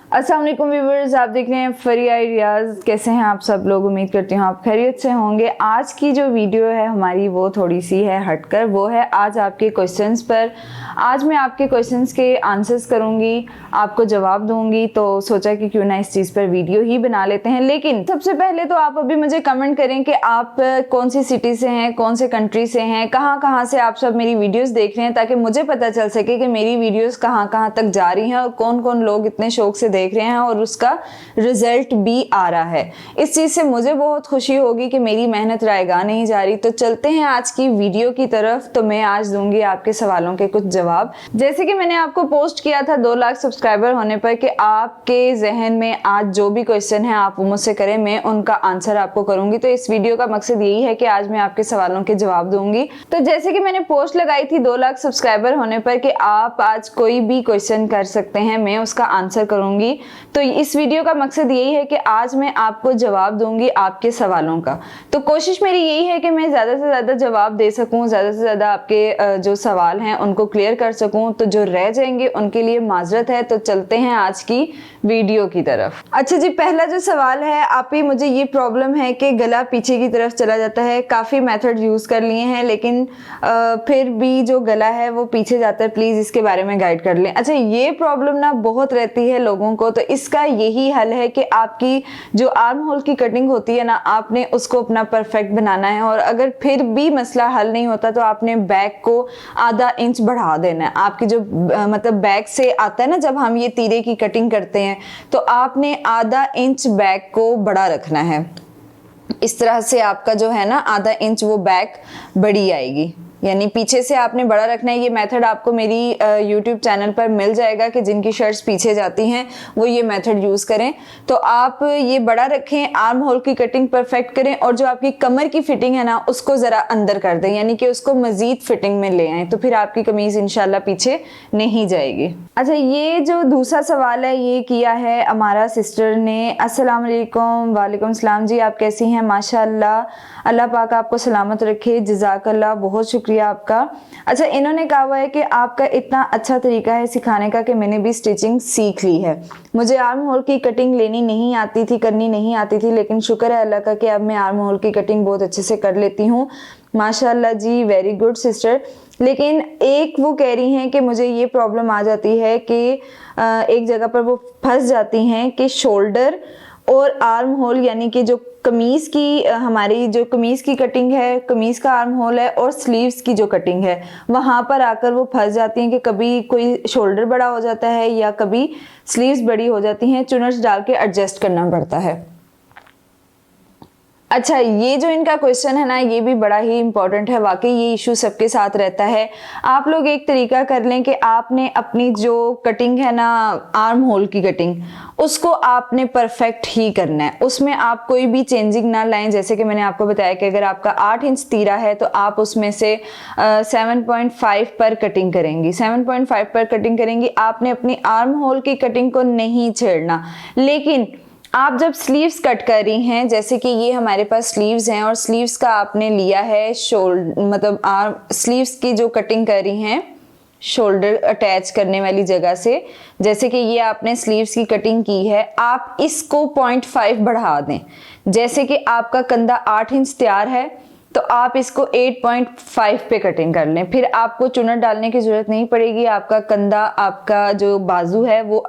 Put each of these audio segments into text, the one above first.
अस्सलाम वालेकुम व्यूअर्स, आप देख रहे हैं फरी आई रियाज। कैसे हैं आप सब लोग? उम्मीद करती हूँ आप खैरियत से होंगे। आज की जो वीडियो है हमारी वो थोड़ी सी है हटकर, वो है आज आपके क्वेश्चंस पर। आज मैं आपके क्वेश्चंस के आंसर्स करूँगी, आपको जवाब दूंगी, तो सोचा कि क्यों ना इस चीज़ पर वीडियो ही बना लेते हैं। लेकिन सबसे पहले तो आप अभी मुझे कमेंट करें कि आप कौन सी सिटी से हैं, कौन से कंट्री से हैं, कहाँ कहाँ से आप सब मेरी वीडियोज़ देख रहे हैं, ताकि मुझे पता चल सके कि मेरी वीडियोज़ कहाँ कहाँ तक जा रही हैं और कौन कौन लोग इतने शौक से देख रहे हैं और उसका रिजल्ट भी आ रहा है। इस चीज से मुझे बहुत खुशी होगी कि मेरी मेहनत रायगा नहीं जा रही। तो चलते हैं आज की वीडियो की तरफ। तो मैं आज दूंगी आपके सवालों के कुछ जवाब। जैसे कि मैंने आपको पोस्ट किया था 2 लाख सब्सक्राइबर होने पर कि आपके जहन में आज जो भी क्वेश्चन है आप वो मुझसे करें, मैं उनका आंसर आपको करूंगी। तो इस वीडियो का मकसद यही है कि आज मैं आपके सवालों के जवाब दूंगी। तो जैसे कि मैंने पोस्ट लगाई थी 2 लाख सब्सक्राइबर होने पर कि आप आज कोई भी क्वेश्चन कर सकते हैं, मैं उसका आंसर करूंगी। तो इस वीडियो का मकसद यही है कि आज मैं आपको जवाब दूंगी आपके सवालों का। तो कोशिश मेरी यही है कि मैं ज़्यादा से ज़्यादा जवाब दे सकूं, ज़्यादा से ज़्यादा आपके जो सवाल हैं उनको क्लियर कर सकूं। तो जो रह जाएंगे उनके लिए माजरत है। तो चलते हैं आज की वीडियो की तरफ। अच्छा जी, पहला जो सवाल है, आप ही मुझे ये प्रॉब्लम है कि गला पीछे की तरफ चला जाता है। काफ़ी मेथड यूज़ कर लिए हैं लेकिन फिर भी जो गला है वो पीछे जाता है। प्लीज़ इसके बारे में गाइड कर लें। अच्छा, ये प्रॉब्लम ना बहुत रहती है लोगों को, तो इसका यही हल है कि आपकी जो आर्म होल की कटिंग होती है ना, आपने उसको अपना परफेक्ट बनाना है। और अगर फिर भी मसला हल नहीं होता तो आपने बैक को आधा इंच बढ़ा देना है। आपकी जो मतलब बैक से आता है ना, जब हम ये तीरे की कटिंग करते हैं तो आपने आधा इंच बैक को बड़ा रखना है। इस तरह से आपका जो है ना आधा इंच वो बैक बड़ी आएगी, यानी पीछे से आपने बड़ा रखना है। ये मेथड आपको मेरी YouTube चैनल पर मिल जाएगा कि जिनकी शर्ट्स पीछे जाती हैं वो ये मेथड यूज़ करें। तो आप ये बड़ा रखें, आर्म होल की कटिंग परफेक्ट करें और जो आपकी कमर की फिटिंग है ना उसको ज़रा अंदर कर दें, यानी कि उसको मज़ीद फिटिंग में ले आएँ। तो फिर आपकी कमीज़ इंशाल्लाह पीछे नहीं जाएगी। अच्छा, ये जो दूसरा सवाल है ये किया है हमारा सिस्टर ने। अस्सलाम वालेकुम। वालेकुम सलाम जी, आप कैसी हैं? माशाअल्लाह, अल्लाह पाक आपको सलामत रखे, जज़ाकल्लाह, बहुत शुक्रिया आपका। अच्छा, इन्होंने कहा हुआ है कि आपका इतना अच्छा तरीका है सिखाने का कि मैंने भी स्टिचिंग सीख ली है। मुझे आर्म होल की कटिंग लेनी नहीं आती थी, करनी नहीं आती थी, लेकिन शुक्र है अल्लाह का कि अब मैं आर्म होल की कटिंग बहुत अच्छे से कर लेती हूँ। माशाअल्लाह जी, वेरी गुड सिस्टर। लेकिन एक वो कह रही हैं कि मुझे ये प्रॉब्लम आ जाती है कि एक जगह पर वो फंस जाती हैं कि शोल्डर और आर्म होल, यानी कि जो कमीज़ की हमारी जो कमीज़ की कटिंग है, कमीज़ का आर्म होल है और स्लीव्स की जो कटिंग है, वहाँ पर आकर वो फंस जाती हैं कि कभी कोई शोल्डर बड़ा हो जाता है या कभी स्लीव्स बड़ी हो जाती हैं। चुनर्स डाल के एडजस्ट करना पड़ता है। अच्छा, ये जो इनका क्वेश्चन है ना ये भी बड़ा ही इंपॉर्टेंट है। वाकई ये इशू सबके साथ रहता है। आप लोग एक तरीका कर लें कि आपने अपनी जो कटिंग है ना, आर्म होल की कटिंग, उसको आपने परफेक्ट ही करना है। उसमें आप कोई भी चेंजिंग ना लाएं। जैसे कि मैंने आपको बताया कि अगर आपका 8 इंच तीरा है तो आप उसमें से 7.5 पर कटिंग करेंगी, 7.5 पर कटिंग करेंगी। आपने अपनी आर्म होल की कटिंग को नहीं छेड़ना। लेकिन आप जब स्लीव्स कट कर रही हैं, जैसे कि ये हमारे पास स्लीव्स हैं और स्लीव्स का आपने लिया है मतलब आर्म स्लीव्स की जो कटिंग कर रही हैं शोल्डर अटैच करने वाली जगह से, जैसे कि ये आपने स्लीव्स की कटिंग की है, आप इसको 0.5 बढ़ा दें। जैसे कि आपका कंधा 8 इंच तैयार है तो आप इसको 8.5 पे कटिंग कर लें। फिर आपको चुनर डालने की जरूरत नहीं पड़ेगी। आपका कंधा, आपका जो बाजू है वो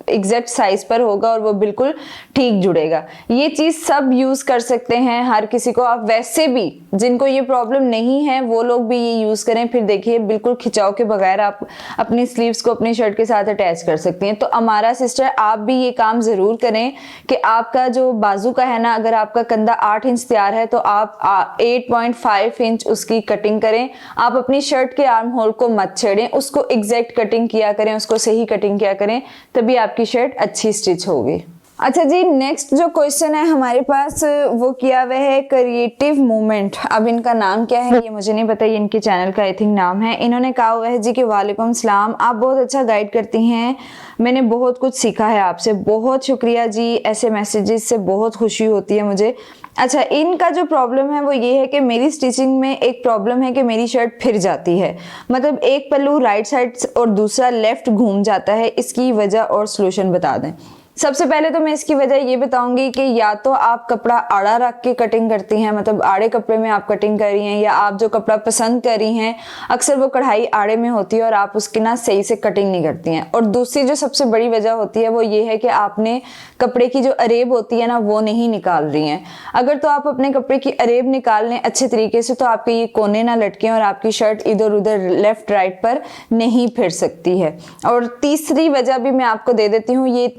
एग्जैक्ट साइज पर होगा और वो बिल्कुल ठीक जुड़ेगा। ये चीज़ सब यूज़ कर सकते हैं, हर किसी को। आप वैसे भी जिनको ये प्रॉब्लम नहीं है वो लोग भी ये यूज़ करें। फिर देखिए बिल्कुल खिंचाव के बगैर आप अपनी स्लीव्स को अपनी शर्ट के साथ अटैच कर सकती हैं। तो हमारा सिस्टर, आप भी ये काम ज़रूर करें कि आपका जो बाजू का है ना, अगर आपका कंधा 8 इंच तैयार है तो आप 8.5 इंच उसकी कटिंग करें। आप अपनी शर्ट के आर्म होल को मत छेड़ें, उसको एग्जैक्ट कटिंग किया करें, उसको सही कटिंग किया करें, तभी आपकी शर्ट अच्छी स्टिच होगी। अच्छा जी, नेक्स्ट जो क्वेश्चन है हमारे पास वो किया हुआ है क्रिएटिव मूवमेंट। अब इनका नाम क्या है ये मुझे नहीं पता, ये इनके चैनल का आई थिंक नाम है। इन्होंने कहा हुआ है जी कि वालेकुम सलाम, आप बहुत अच्छा गाइड करती हैं, मैंने बहुत कुछ सीखा है आपसे, बहुत शुक्रिया जी। ऐसे मैसेजेस से बहुत खुशी होती है मुझे। अच्छा, इनका जो प्रॉब्लम है वो ये है कि मेरी स्टिचिंग में एक प्रॉब्लम है कि मेरी शर्ट फिर जाती है, मतलब एक पल्लू राइट साइड और दूसरा लेफ्ट घूम जाता है। इसकी वजह और सलूशन बता दें। सबसे पहले तो मैं इसकी वजह ये बताऊंगी कि या तो आप कपड़ा आड़ा रख के कटिंग करती हैं, मतलब आड़े कपड़े में आप कटिंग कर रही हैं, या आप जो कपड़ा पसंद कर रही हैं अक्सर वो कढ़ाई आड़े में होती है और आप उसकी ना सही से कटिंग नहीं करती हैं। और दूसरी जो सबसे बड़ी वजह होती है वो ये है कि आपने कपड़े की जो अरेब होती है ना वो नहीं निकाल रही हैं। अगर तो आप अपने कपड़े की अरेब निकाल लें अच्छे तरीके से तो आपके ये कोने ना लटके और आपकी शर्ट इधर उधर लेफ्ट राइट पर नहीं फिर सकती है। और तीसरी वजह भी मैं आपको दे देती हूँ, ये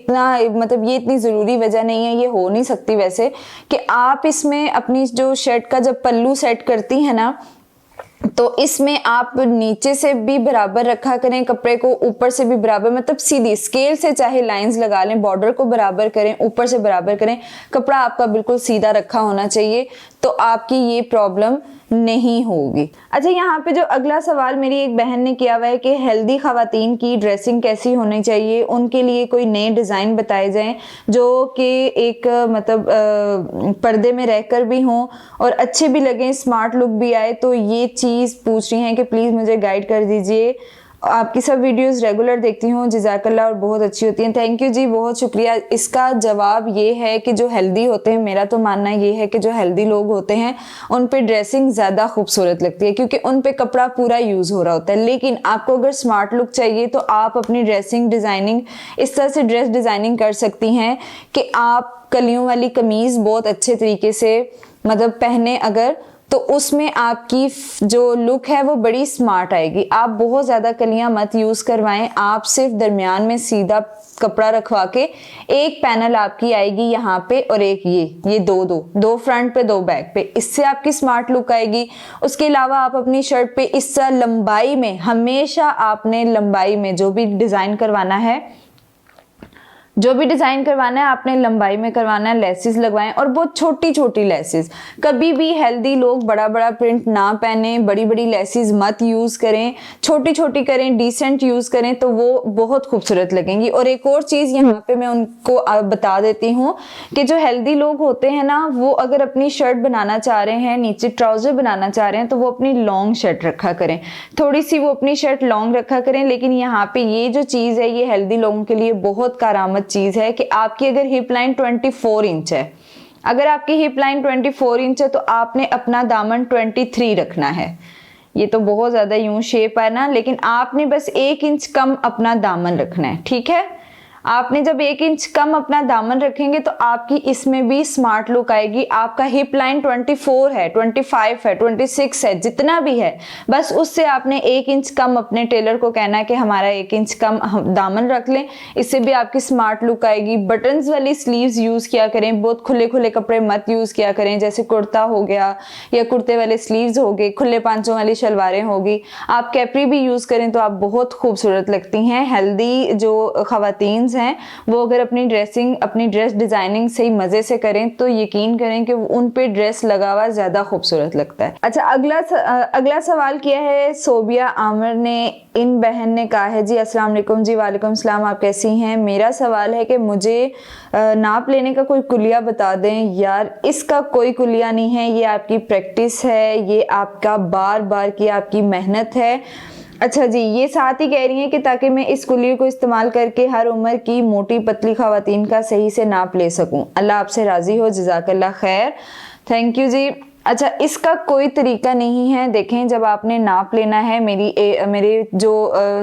ये इतनी जरूरी वजह नहीं है, ये हो नहीं सकती वैसे, कि आप इसमें अपनी जो शर्ट का जब पल्लू सेट करती है ना तो इसमें आप नीचे से भी बराबर रखा करें कपड़े को, ऊपर से भी बराबर, मतलब सीधी स्केल से चाहे लाइंस लगा लें, बॉर्डर को बराबर करें, ऊपर से बराबर करें, कपड़ा आपका बिल्कुल सीधा रखा होना चाहिए तो आपकी ये प्रॉब्लम नहीं होगी। अच्छा, यहाँ पे जो अगला सवाल मेरी एक बहन ने किया हुआ है कि हेल्दी खवातीन की ड्रेसिंग कैसी होनी चाहिए, उनके लिए कोई नए डिज़ाइन बताए जाएं जो कि एक पर्दे में रहकर भी हों और अच्छे भी लगें, स्मार्ट लुक भी आए। तो ये चीज़ पूछ रही हैं कि प्लीज़ मुझे गाइड कर दीजिए। आपकी सब वीडियोस रेगुलर देखती हूँ, जज़ाकल्लाह, और बहुत अच्छी होती हैं। थैंक यू जी, बहुत शुक्रिया। इसका जवाब ये है कि जो हेल्दी होते हैं, मेरा तो मानना ये है कि जो हेल्दी लोग होते हैं उन पे ड्रेसिंग ज़्यादा खूबसूरत लगती है क्योंकि उन पे कपड़ा पूरा यूज़ हो रहा होता है। लेकिन आपको अगर स्मार्ट लुक चाहिए तो आप अपनी ड्रेसिंग डिज़ाइनिंग इस तरह से ड्रेस डिज़ाइनिंग कर सकती हैं कि आप कलियों वाली कमीज़ बहुत अच्छे तरीके से पहने अगर, तो उसमें आपकी जो लुक है वो बड़ी स्मार्ट आएगी। आप बहुत ज़्यादा कलियां मत यूज़ करवाएं, आप सिर्फ दरमियान में सीधा कपड़ा रखवा के एक पैनल आपकी आएगी यहाँ पे और एक ये दो फ्रंट पे 2 बैक पे, इससे आपकी स्मार्ट लुक आएगी। उसके अलावा आप अपनी शर्ट पे इस तरह लंबाई में, हमेशा आपने लंबाई में जो भी डिज़ाइन करवाना है आपने लंबाई में करवाना है, लेसेस लगवाएं और बहुत छोटी छोटी लेसेस। कभी भी हेल्दी लोग बड़ा बड़ा प्रिंट ना पहने, बड़ी बड़ी लेसेस मत यूज़ करें, छोटी छोटी करें, डिसेंट यूज़ करें तो वो बहुत खूबसूरत लगेंगी। और एक और चीज़ यहाँ पे मैं उनको बता देती हूँ कि जो हेल्दी लोग होते हैं ना, वो अगर अपनी शर्ट बनाना चाह रहे हैं, नीचे ट्राउज़र बनाना चाह रहे हैं, तो वो अपनी लॉन्ग शर्ट रखा करें, थोड़ी सी वो अपनी शर्ट लॉन्ग रखा करें। लेकिन यहाँ पे ये जो चीज़ है ये हेल्दी लोगों के लिए बहुत कारामद चीज है कि आपकी अगर हिप लाइन 24 इंच है, अगर आपकी हिप लाइन 24 इंच है तो आपने अपना दामन 23 रखना है। ये तो बहुत ज्यादा यूं शेप है ना, लेकिन आपने बस 1 इंच कम अपना दामन रखना है, ठीक है। आपने जब 1 इंच कम अपना दामन रखेंगे तो आपकी इसमें भी स्मार्ट लुक आएगी। आपका हिप लाइन 24 है, 25 है, 26 है, जितना भी है, बस उससे आपने 1 इंच कम अपने टेलर को कहना है कि हमारा 1 इंच कम दामन रख लें, इससे भी आपकी स्मार्ट लुक आएगी। बटन्स वाली स्लीव्स यूज़ किया करें, बहुत खुले खुले कपड़े मत यूज़ किया करें, जैसे कुर्ता हो गया या कुर्ते वाले स्लीव्स हो गए, खुले पांचों वाली शलवारें होगी। आप कैपरी भी यूज़ करें तो आप बहुत खूबसूरत लगती हैं। हेल्दी जो खवातीन हैं वो अगर अपनी ड्रेस डिजाइनिंग सही मजे से करें तो यकीन करें कि उन पे ड्रेस लगा हुआ ज्यादा खूबसूरत लगता है। अच्छा, अगला सवाल किया है सोबिया आमिर ने। इन बहन ने कहा है जी, अस्सलाम वालेकुम जी। वालेकुम सलाम, आप कैसी हैं? मेरा सवाल है कि मुझे नाप लेने का कोई कुलिया बता दें। यार, इसका कोई कुलिया नहीं है, ये आपकी प्रैक्टिस है, ये आपका बार बार की आपकी मेहनत है। अच्छा जी, ये साथ ही कह रही हैं कि ताकि मैं इस कुल्ली को इस्तेमाल करके हर उम्र की मोटी पतली खवातीन का सही से नाप ले सकूं। अल्लाह आपसे राजी हो, जज़ाकल्लाह खैर, थैंक यू जी। अच्छा, इसका कोई तरीका नहीं है। देखें, जब आपने नाप लेना है, मेरे जो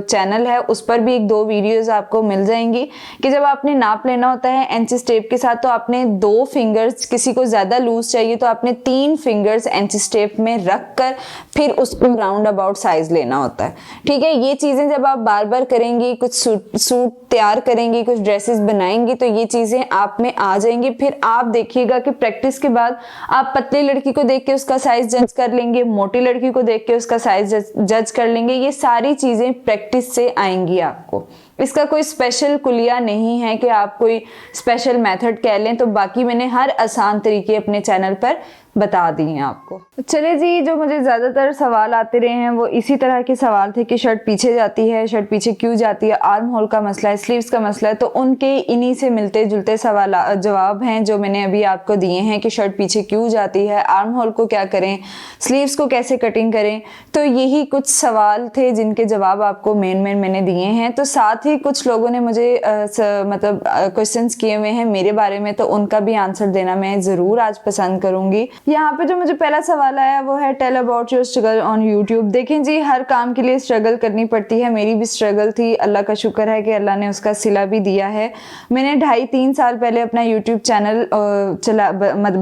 चैनल है उस पर भी 1-2 वीडियोस आपको मिल जाएंगी कि जब आपने नाप लेना होता है इंचेस टेप के साथ, तो आपने 2 फिंगर्स, किसी को ज़्यादा लूज चाहिए तो आपने 3 फिंगर्स इंचेस टेप में रख कर फिर उसको राउंड अबाउट साइज लेना होता है, ठीक है। ये चीज़ें जब आप बार बार करेंगी, कुछ सूट तैयार करेंगी, कुछ ड्रेसेस बनाएंगी, तो ये चीज़ें आप में आ जाएंगी। फिर आप देखिएगा कि प्रैक्टिस के बाद आप पतली लड़की को देख के उसका साइज जज कर लेंगे, मोटी लड़की को देख के उसका साइज जज कर लेंगे। ये सारी चीजें प्रैक्टिस से आएंगी आपको। इसका कोई स्पेशल कुलिया नहीं है कि आप कोई स्पेशल मेथड कह लें। तो बाकी मैंने हर आसान तरीके अपने चैनल पर बता दी हैं आपको। चले जी, जो मुझे ज़्यादातर सवाल आते रहे हैं वो इसी तरह के सवाल थे कि शर्ट पीछे जाती है, शर्ट पीछे क्यों जाती है, आर्म होल का मसला है, स्लीव्स का मसला है। तो उनके इन्हीं से मिलते जुलते सवाल जवाब हैं जो मैंने अभी आपको दिए हैं कि शर्ट पीछे क्यों जाती है, आर्म होल को क्या करें, स्लीव्स को कैसे कटिंग करें। तो यही कुछ सवाल थे जिनके जवाब आपको मेन मैंने दिए हैं। तो साथ ही कुछ लोगों ने मुझे मतलब क्वेश्चंस किए हुए हैं मेरे बारे में, तो उनका भी आंसर देना मैं ज़रूर आज पसंद करूंगी। यहाँ पे जो मुझे पहला सवाल आया वो है tell about your struggle on YouTube. देखें जी, हर काम के लिए स्ट्रगल करनी पड़ती है, मेरी भी स्ट्रगल थी। अल्लाह का शुक्र है कि अल्लाह ने उसका सिला भी दिया है। मैंने 2.5-3 साल पहले अपना यूट्यूब चैनल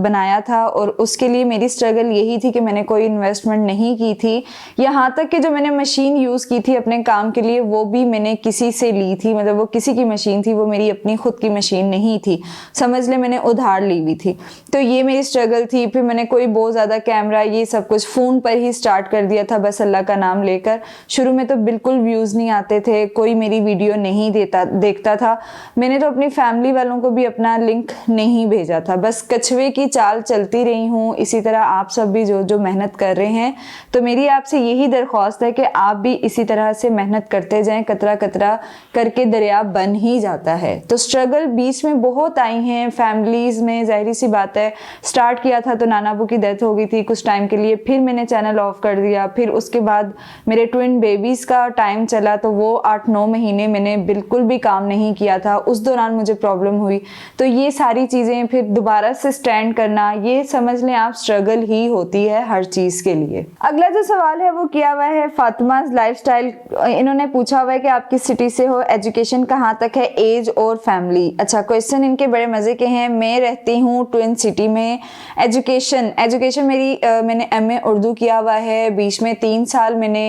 बनाया था और उसके लिए मेरी स्ट्रगल यही थी कि मैंने कोई इन्वेस्टमेंट नहीं की थी। यहाँ तक कि जो मैंने मशीन यूज़ की थी अपने काम के लिए वो भी मैंने किसी से ली थी, मतलब वो किसी की मशीन थी, वो मेरी अपनी खुद की मशीन नहीं थी, समझ ले मैंने उधार ली हुई थी। तो ये मेरी स्ट्रगल थी। फिर मैंने कोई बहुत ज़्यादा कैमरा ये सब कुछ फ़ोन पर ही स्टार्ट कर दिया था, बस अल्लाह का नाम लेकर। शुरू में तो बिल्कुल व्यूज़ नहीं आते थे, कोई मेरी वीडियो नहीं देखता था। मैंने तो अपनी फैमिली वालों को भी अपना लिंक नहीं भेजा था, बस कछुए की चाल चलती रही हूँ। इसी तरह आप सब भी जो मेहनत कर रहे हैं, तो मेरी आपसे यही दरख्वास्त है कि आप भी इसी तरह से मेहनत करते जाएं। कतरा कतरा करके दरिया बन ही जाता है। तो स्ट्रगल बीच में बहुत आई हैं फैमिलीज़ में, जाहिर सी बात है। स्टार्ट किया था तो नाना अबू की डेथ हो गई थी कुछ टाइम के लिए, फिर मैंने चैनल ऑफ कर दिया। फिर उसके बाद मेरे ट्विन बेबीज़ का टाइम चला, तो वो 8-9 महीने मैंने बिल्कुल भी काम नहीं किया था। उस दौरान मुझे प्रॉब्लम हुई। तो ये सारी चीज़ें फिर दोबारा से स्टैंड करना, ये समझ लें आप स्ट्रगल ही होती है हर चीज़ के लिए। अगला जो सवाल है वो किया हुआ है फातिमा's लाइफस्टाइल। इन्होंने पूछा हुआ है कि आप किस सिटी से हो, एजुकेशन कहाँ तक है, एज और फैमिली। अच्छा, क्वेश्चन इनके बड़े मज़े के हैं। मैं रहती हूँ ट्विन सिटी में। एजुकेशन मेरी मैंने MA उर्दू किया हुआ है। बीच में 3 साल मैंने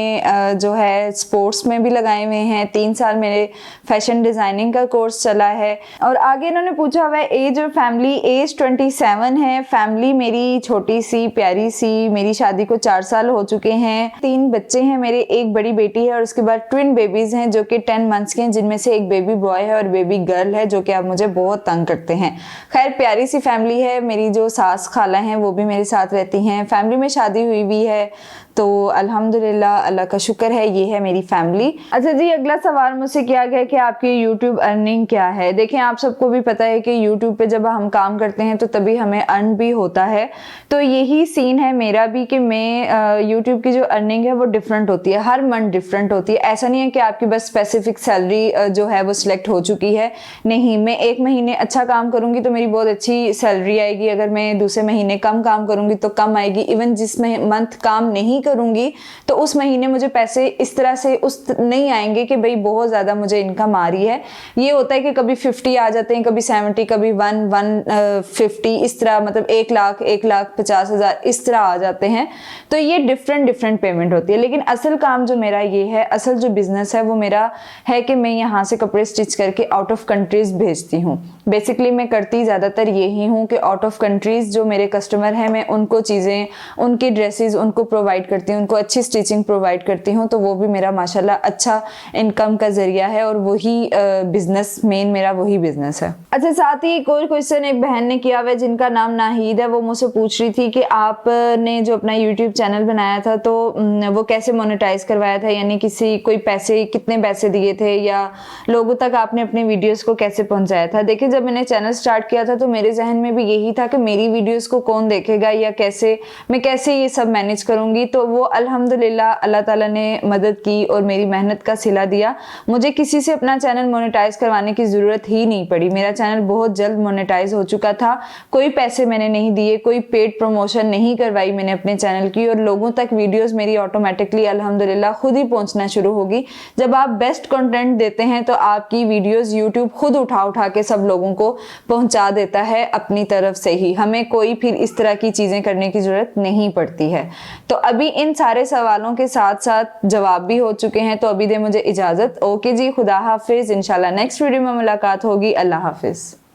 जो है स्पोर्ट्स में भी लगाए हुए हैं। 3 साल मेरे फैशन डिज़ाइनिंग का कोर्स चला है। और आगे इन्होंने पूछा हुआ है एज और फैमिली। एज 27 है। फैमिली मेरी छोटी सी प्यारी सी, मेरी शादी को 4 साल हो चुके हैं। 3 बच्चे हैं मेरे, एक बड़ी बेटी है और उसके बाद ट्विन बेबीज हैं जो कि 10 मंथ्स के हैं, जिनमें से एक बेबी बॉय है और बेबी गर्ल है जो कि अब मुझे बहुत तंग करते हैं। खैर प्यारी सी फैमिली है। मेरी जो सास खाला हैं वो भी मेरे साथ रहती हैं। फैमिली में शादी हुई भी है, तो अल्हम्दुलिल्लाह अल्लाह का शुक्र है। ये है मेरी फैमिली। अच्छा जी, अगला सवाल मुझसे किया गया कि आपकी यूट्यूब अर्निंग क्या है। देखें, आप सबको भी पता है कि यूट्यूब पे जब हम काम करते हैं तो तभी हमें अर्न भी होता है। तो यही सीन है मेरा भी कि मैं यूट्यूब की जो अर्निंग है वो डिफरेंट होती है, हर मंथ डिफरेंट होती है। ऐसा नहीं है कि आपकी बस स्पेसिफिक सैलरी जो है वो सिलेक्ट हो चुकी है, नहीं। मैं एक महीने अच्छा काम करूंगी तो मेरी बहुत अच्छी सैलरी आएगी, अगर मैं दूसरे महीने कम काम करूंगी तो कम आएगी। इवन जिस मंथ काम नहीं करूंगी तो उस महीने मुझे पैसे इस तरह से नहीं आएंगे कि भाई बहुत ज़्यादा मुझे इनकम आ रही है। ये होता है कि कभी 50 आ जाते हैं, कभी 70, कभी 150, इस तरह, मतलब 1 लाख 1,50,000 इस तरह आ जाते हैं। तो ये डिफरेंट पेमेंट होती है। लेकिन असल काम जो मेरा ये है, असल जो बिजनेस है वो मेरा है कि मैं यहाँ से कपड़े स्टिच करके आउट ऑफ कंट्रीज भेजती हूँ। बेसिकली मैं करती ज़्यादातर यही हूँ कि आउट ऑफ कंट्रीज जो मेरे कस्टमर हैं, मैं उनको चीज़ें, उनकी ड्रेसेस उनको प्रोवाइड करती हूँ, उनको अच्छी स्टिचिंग प्रोवाइड करती हूँ। तो वो भी मेरा माशाल्लाह अच्छा इनकम का जरिया है और वही बिजनेस, मेन मेरा वही बिजनेस है। अच्छा, साथ ही एक और क्वेश्चन एक बहन ने किया हुआ है जिनका नाम नाहिद है। वो मुझसे पूछ रही थी कि आपने जो अपना यूट्यूब चैनल बनाया था तो वो कैसे मोनेटाइज करवाया था, यानी कोई पैसे, कितने पैसे दिए थे या लोगों तक आपने अपने वीडियोस को कैसे पहुंचाया था। देखिए, जब मैंने चैनल स्टार्ट किया था तो मेरे जहन में भी यही था कि मेरी वीडियोस को कौन देखेगा या मैं कैसे ये सब मैनेज करूंगी। तो वो अल्हम्दुलिल्लाह अल्लाह ताला ने मदद की और मेरी मेहनत का सिला दिया। मुझे किसी से अपना चैनल मोनेटाइज करवाने की ज़रूरत ही नहीं पड़ी। मेरा चैनल बहुत जल्द मोनेटाइज हो चुका था। कोई पैसे मैंने नहीं दिए, कोई पेड प्रमोशन नहीं करवाई मैंने अपने चैनल की, और लोगों तक वीडियोस मेरी ऑटोमेटिकली अल्हम्दुलिल्लाह खुद ही पहुंचना शुरू होगी। जब आप बेस्ट कंटेंट देते हैं तो आपकी वीडियोस यूट्यूब खुद उठा के सब लोगों को पहुंचा देता है अपनी तरफ से ही। हमें कोई फिर इस तरह की चीज़ें करने की ज़रूरत नहीं पड़ती है। तो अभी इन सारे सवालों के साथ साथ जवाब भी हो चुके हैं, तो अभी दे मुझे इजाज़त। ओके जी, खुदा हाफिज़। इंशाल्लाह नेक्स्ट वीडियो में मुलाकात होगी। अल्लाह हाफिज़।